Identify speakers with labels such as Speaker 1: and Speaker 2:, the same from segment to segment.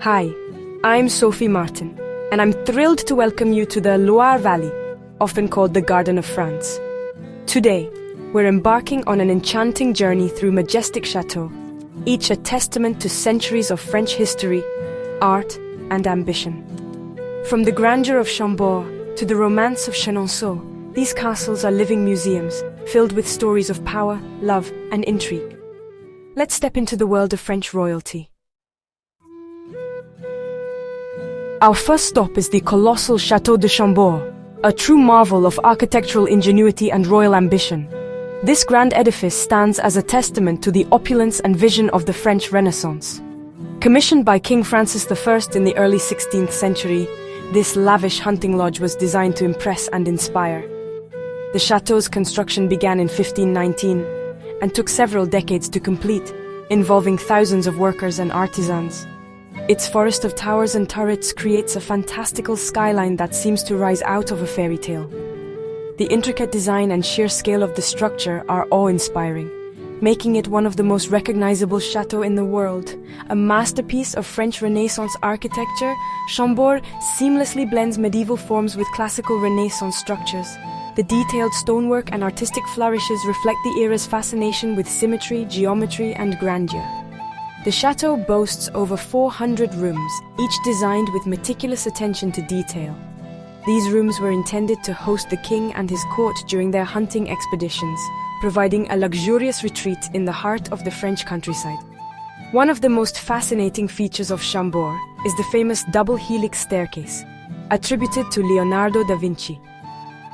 Speaker 1: Hi, I'm Sophie Martin, and I'm thrilled to welcome you to the Loire Valley, often called the Garden of France. Today, we're embarking on an enchanting journey through majestic Château, each a testament to centuries of French history, art, and ambition. From the grandeur of Chambord to the romance of Chenonceau, these castles are living museums filled with stories of power, love, and intrigue. Let's step into the world of French royalty. Our first stop is the colossal Château de Chambord, a true marvel of architectural ingenuity and royal ambition. This grand edifice stands as a testament to the opulence and vision of the French Renaissance. Commissioned by King Francis I in the early 16th century, this lavish hunting lodge was designed to impress and inspire. The château's construction began in 1519 and took several decades to complete, involving thousands of workers and artisans. Its forest of towers and turrets creates a fantastical skyline that seems to rise out of a fairy tale. The intricate design and sheer scale of the structure are awe-inspiring, making it one of the most recognizable châteaux in the world. A masterpiece of French Renaissance architecture, Chambord seamlessly blends medieval forms with classical Renaissance structures. The detailed stonework and artistic flourishes reflect the era's fascination with symmetry, geometry, and grandeur. The château boasts over 400 rooms, each designed with meticulous attention to detail. These rooms were intended to host the king and his court during their hunting expeditions, providing a luxurious retreat in the heart of the French countryside. One of the most fascinating features of Chambord is the famous double helix staircase, attributed to Leonardo da Vinci.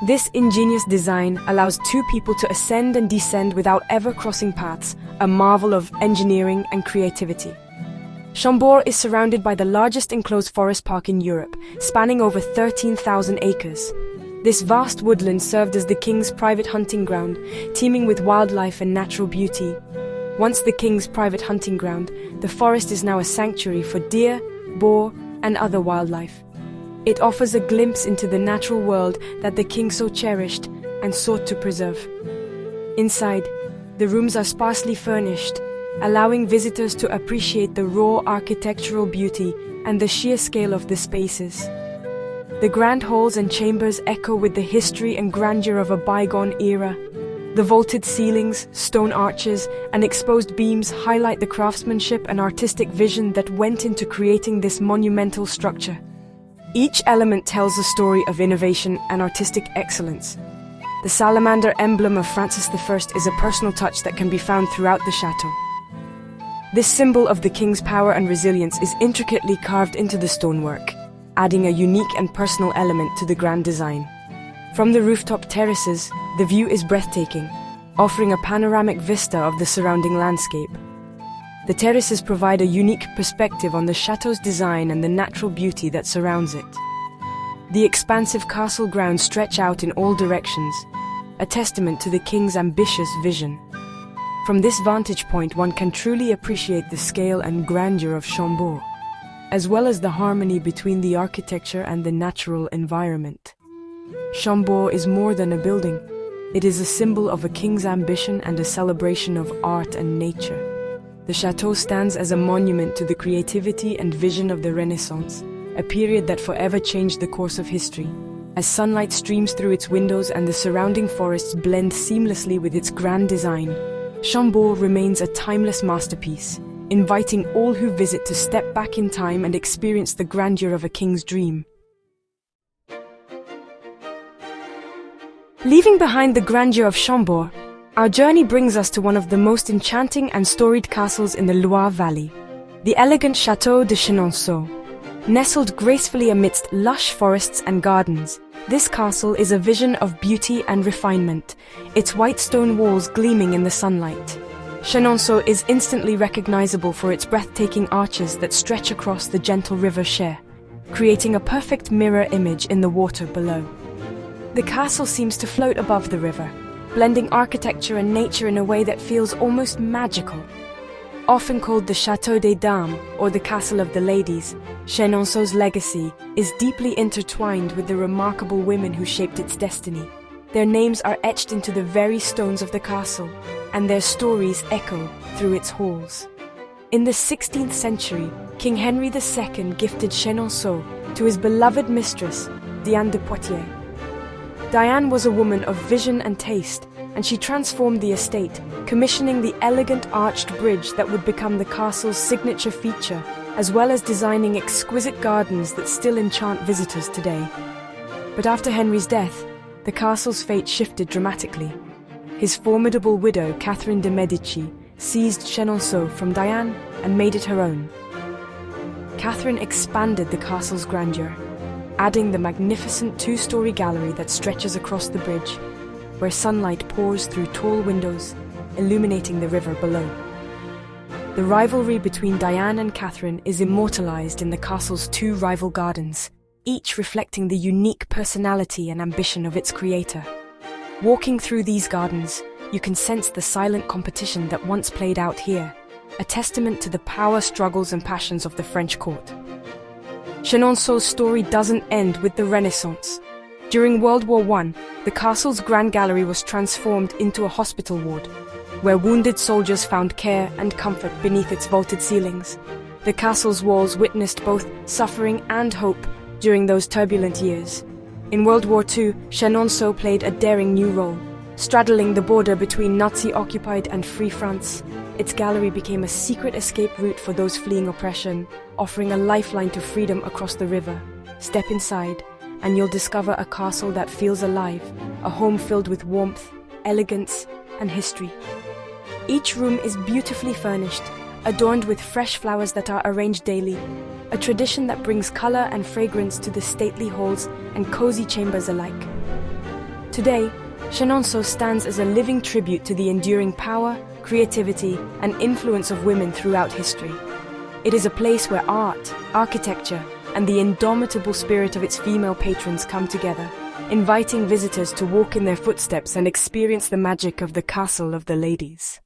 Speaker 1: This ingenious design allows two people to ascend and descend without ever crossing paths, a marvel of engineering and creativity. Chambord is surrounded by the largest enclosed forest park in Europe, spanning over 13,000 acres. This vast woodland served as the king's private hunting ground, teeming with wildlife and natural beauty. Once the king's private hunting ground, the forest is now a sanctuary for deer, boar, and other wildlife. It offers a glimpse into the natural world that the king so cherished and sought to preserve. Inside, the rooms are sparsely furnished, allowing visitors to appreciate the raw architectural beauty and the sheer scale of the spaces. The grand halls and chambers echo with the history and grandeur of a bygone era. The vaulted ceilings, stone arches, and exposed beams highlight the craftsmanship and artistic vision that went into creating this monumental structure. Each element tells a story of innovation and artistic excellence. The salamander emblem of Francis I is a personal touch that can be found throughout the château. This symbol of the king's power and resilience is intricately carved into the stonework, adding a unique and personal element to the grand design. From the rooftop terraces, the view is breathtaking, offering a panoramic vista of the surrounding landscape. The terraces provide a unique perspective on the château's design and the natural beauty that surrounds it. The expansive castle grounds stretch out in all directions, a testament to the king's ambitious vision. From this vantage point, one can truly appreciate the scale and grandeur of Chambord, as well as the harmony between the architecture and the natural environment. Chambord is more than a building. It is a symbol of a king's ambition and a celebration of art and nature. The château stands as a monument to the creativity and vision of the Renaissance, a period that forever changed the course of history. As sunlight streams through its windows and the surrounding forests blend seamlessly with its grand design, Chambord remains a timeless masterpiece, inviting all who visit to step back in time and experience the grandeur of a king's dream. Leaving behind the grandeur of Chambord, our journey brings us to one of the most enchanting and storied castles in the Loire Valley, the elegant Château de Chenonceau. Nestled gracefully amidst lush forests and gardens, this castle is a vision of beauty and refinement, its white stone walls gleaming in the sunlight. Chenonceau is instantly recognizable for its breathtaking arches that stretch across the gentle river Cher, creating a perfect mirror image in the water below. The castle seems to float above the river, blending architecture and nature in a way that feels almost magical. Often called the Château des Dames, or the Castle of the Ladies, Chenonceau's legacy is deeply intertwined with the remarkable women who shaped its destiny. Their names are etched into the very stones of the castle, and their stories echo through its halls. In the 16th century, King Henry II gifted Chenonceau to his beloved mistress, Diane de Poitiers. Diane was a woman of vision and taste, and she transformed the estate, commissioning the elegant arched bridge that would become the castle's signature feature, as well as designing exquisite gardens that still enchant visitors today. But after Henry's death, the castle's fate shifted dramatically. His formidable widow, Catherine de' Medici, seized Chenonceau from Diane and made it her own. Catherine expanded the castle's grandeur, adding the magnificent two-story gallery that stretches across the bridge, where sunlight pours through tall windows, illuminating the river below. The rivalry between Diane and Catherine is immortalized in the castle's two rival gardens, each reflecting the unique personality and ambition of its creator. Walking through these gardens, you can sense the silent competition that once played out here, a testament to the power struggles and passions of the French court. Chenonceau's story doesn't end with the Renaissance. During World War I, the castle's grand gallery was transformed into a hospital ward, where wounded soldiers found care and comfort beneath its vaulted ceilings. The castle's walls witnessed both suffering and hope during those turbulent years. In World War II, Chenonceau played a daring new role. Straddling the border between Nazi-occupied and Free France, its gallery became a secret escape route for those fleeing oppression, offering a lifeline to freedom across the river. Step inside, and you'll discover a castle that feels alive, a home filled with warmth, elegance, and history. Each room is beautifully furnished, adorned with fresh flowers that are arranged daily, a tradition that brings color and fragrance to the stately halls and cozy chambers alike. Today, Chenonceau stands as a living tribute to the enduring power, creativity, and influence of women throughout history. It is a place where art, architecture, and the indomitable spirit of its female patrons come together, inviting visitors to walk in their footsteps and experience the magic of the Castle of the Ladies.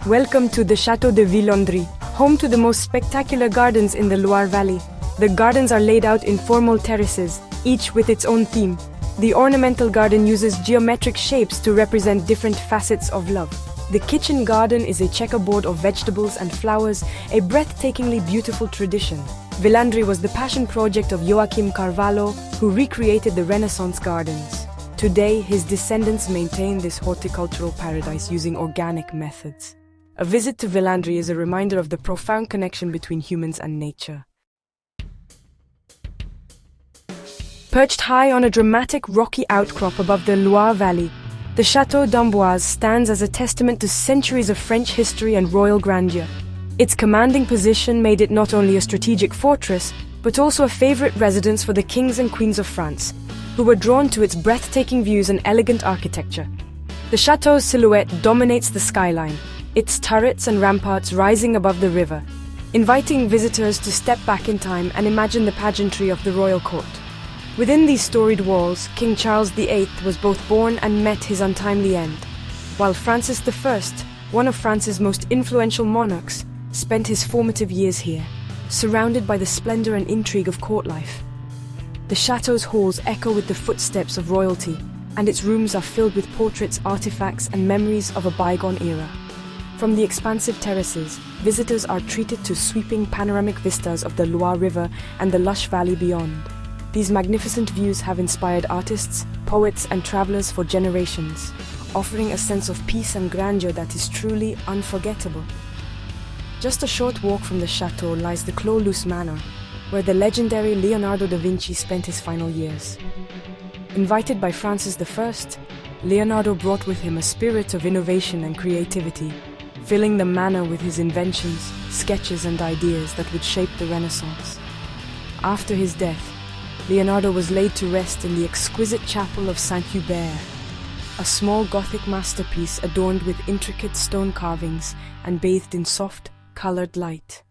Speaker 1: Welcome to the Château de Villandry, home to the most spectacular gardens in the Loire Valley. The gardens are laid out in formal terraces, each with its own theme. The ornamental garden uses geometric shapes to represent different facets of love. The kitchen garden is a checkerboard of vegetables and flowers, a breathtakingly beautiful tradition. Villandry was the passion project of Joachim Carvalho, who recreated the Renaissance gardens. Today, his descendants maintain this horticultural paradise using organic methods. A visit to Villandry is a reminder of the profound connection between humans and nature. Perched high on a dramatic rocky outcrop above the Loire Valley, the Château d'Amboise stands as a testament to centuries of French history and royal grandeur. Its commanding position made it not only a strategic fortress, but also a favorite residence for the kings and queens of France, who were drawn to its breathtaking views and elegant architecture. The château's silhouette dominates the skyline, its turrets and ramparts rising above the river, inviting visitors to step back in time and imagine the pageantry of the royal court. Within these storied walls, King Charles VIII was both born and met his untimely end, while Francis I, one of France's most influential monarchs, spent his formative years here, surrounded by the splendor and intrigue of court life. The château's halls echo with the footsteps of royalty, and its rooms are filled with portraits, artifacts, and memories of a bygone era. From the expansive terraces, visitors are treated to sweeping panoramic vistas of the Loire River and the lush valley beyond. These magnificent views have inspired artists, poets, and travelers for generations, offering a sense of peace and grandeur that is truly unforgettable. Just a short walk from the château lies the Clos-Luz Manor, where the legendary Leonardo da Vinci spent his final years. Invited by Francis I, Leonardo brought with him a spirit of innovation and creativity, filling the manor with his inventions, sketches, and ideas that would shape the Renaissance. After his death, Leonardo was laid to rest in the exquisite chapel of Saint-Hubert, a small Gothic masterpiece adorned with intricate stone carvings and bathed in soft, colored light.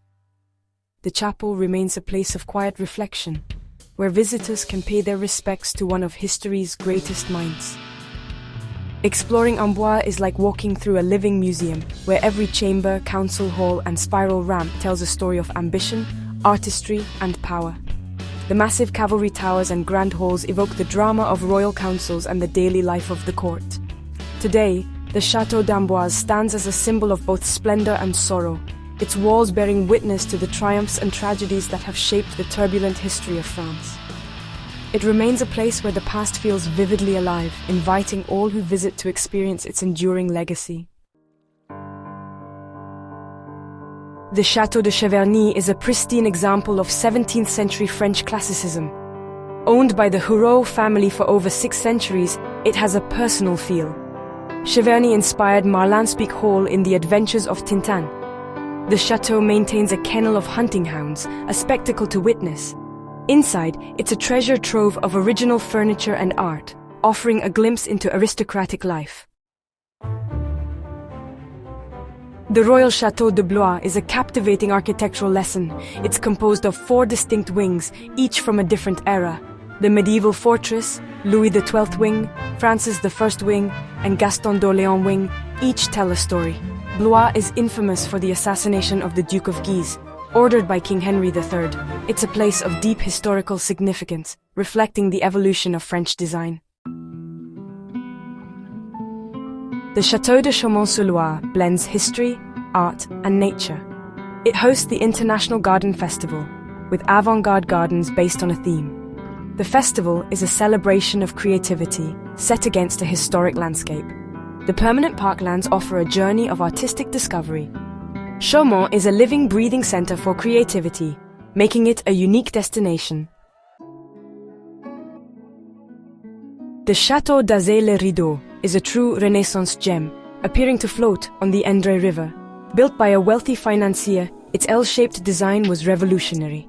Speaker 1: The chapel remains a place of quiet reflection, where visitors can pay their respects to one of history's greatest minds. Exploring Amboise is like walking through a living museum, where every chamber, council hall, and spiral ramp tells a story of ambition, artistry, and power. The massive cavalry towers and grand halls evoke the drama of royal councils and the daily life of the court. Today, The Château d'Amboise stands as a symbol of both splendor and sorrow, its walls bearing witness to the triumphs and tragedies that have shaped the turbulent history of France. It remains a place where the past feels vividly alive, inviting all who visit to experience its enduring legacy. The Château de Cheverny is a pristine example of 17th century French classicism. Owned by the Houreau family for over 6 centuries, it has a personal feel. Cheverny inspired Marlinspic Hall in The Adventures of Tintin. The chateau maintains a kennel of hunting hounds, a spectacle to witness. Inside, it's a treasure trove of original furniture and art, offering a glimpse into aristocratic life. The Royal Château de Blois is a captivating architectural lesson. It's composed of 4 distinct wings, each from a different era. The medieval fortress, Louis XII wing, Francis I wing, and Gaston d'Orléans wing each tell a story. Blois is infamous for the assassination of the Duke of Guise, ordered by King Henry III. It's a place of deep historical significance, reflecting the evolution of French design. The Château de Chenonceau blends history, art, and nature. It hosts the International Garden Festival, with avant-garde gardens based on a theme. The festival is a celebration of creativity set against a historic landscape. The permanent parklands offer a journey of artistic discovery. Chambord is a living, breathing center for creativity, making it a unique destination. The Château d'Azay-le-Rideau is a true Renaissance gem, appearing to float on the Indre River. Built by a wealthy financier, its L-shaped design was revolutionary.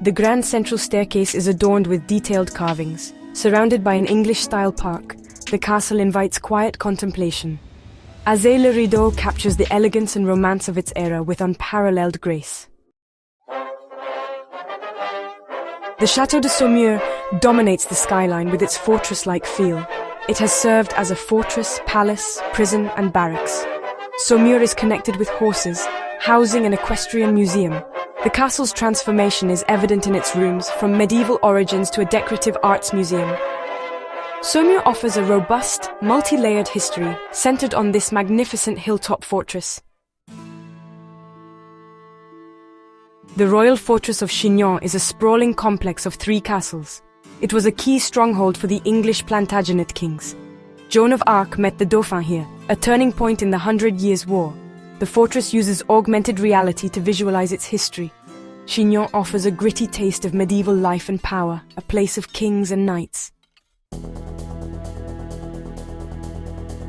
Speaker 1: The grand central staircase is adorned with detailed carvings. Surrounded by an English-style park, the castle invites quiet contemplation. Azay-le-Rideau captures the elegance and romance of its era with unparalleled grace. The Château de Saumur dominates the skyline with its fortress-like feel. It has served as a fortress, palace, prison, and barracks. Saumur is connected with horses, housing an equestrian museum. The castle's transformation is evident in its rooms, from medieval origins to a decorative arts museum. Saumur offers a robust, multi-layered history centered on this magnificent hilltop fortress. The royal fortress of Chinon is a sprawling complex of 3 castles. It was a key stronghold for the English Plantagenet kings. Joan of Arc met the Dauphin here, a turning point in the 100 Years' War. The fortress uses augmented reality to visualize its history. Chinon offers a gritty taste of medieval life and power, a place of kings and knights.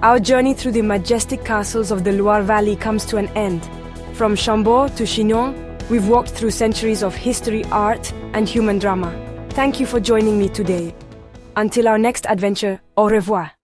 Speaker 1: Our journey through the majestic castles of the Loire Valley comes to an end. From Chambord to Chinon, we've walked through centuries of history, art, and human drama. Thank you for joining me today. Until our next adventure, au revoir.